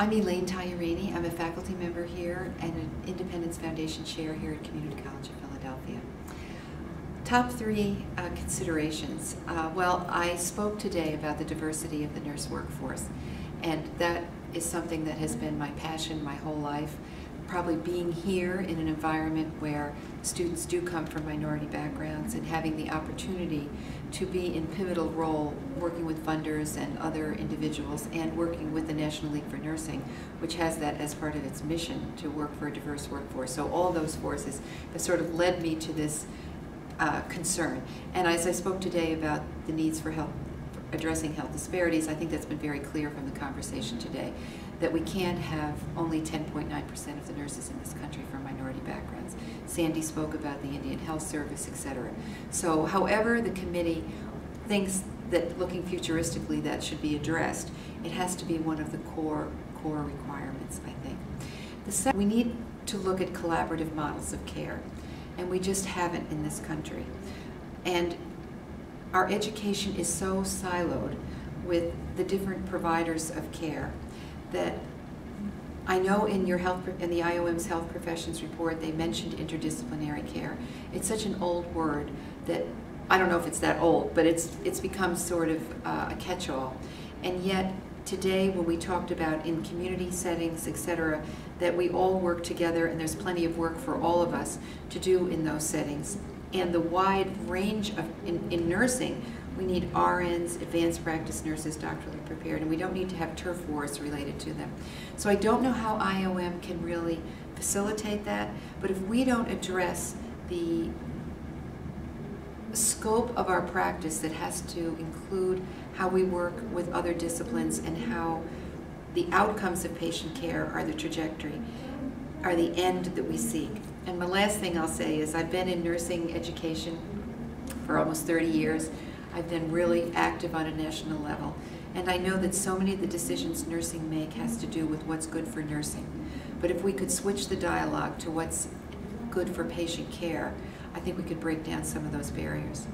I'm Elaine Tagliareni. I'm a faculty member here and an Independence Foundation chair here at Community College of Philadelphia. Top three considerations. Well, I spoke today about the diversity of the nurse workforce, and that is something that has been my passion my whole life. Probably being here in an environment where students do come from minority backgrounds and having the opportunity to be in pivotal role working with funders and other individuals and working with the National League for Nursing, which has that as part of its mission to work for a diverse workforce. So all those forces have sort of led me to this concern. And as I spoke today about the needs for help addressing health disparities, I think that's been very clear from the conversation today, that we can't have only 10.9% of the nurses in this country from minority backgrounds. Sandy spoke about the Indian Health Service, etc. So however the committee thinks that looking futuristically that should be addressed, it has to be one of the core requirements, I think. The second, we need to look at collaborative models of care, and we just haven't in this country. And our education is so siloed with the different providers of care that I know in your in the IOM's Health Professions Report they mentioned interdisciplinary care. It's such an old word that I don't know if it's that old, but it's become sort of a catch-all. And yet today, when we talked about in community settings, etc., that we all work together, and there's plenty of work for all of us to do in those settings. And the wide range of, in nursing, we need RNs, advanced practice nurses, doctorally prepared, and we don't need to have turf wars related to them. So I don't know how IOM can really facilitate that, but if we don't address the scope of our practice that has to include how we work with other disciplines and how the outcomes of patient care are the trajectory, are the end that we seek. And the last thing I'll say is I've been in nursing education for almost 30 years. I've been really active on a national level. And I know that so many of the decisions nursing make has to do with what's good for nursing. But if we could switch the dialogue to what's good for patient care, I think we could break down some of those barriers.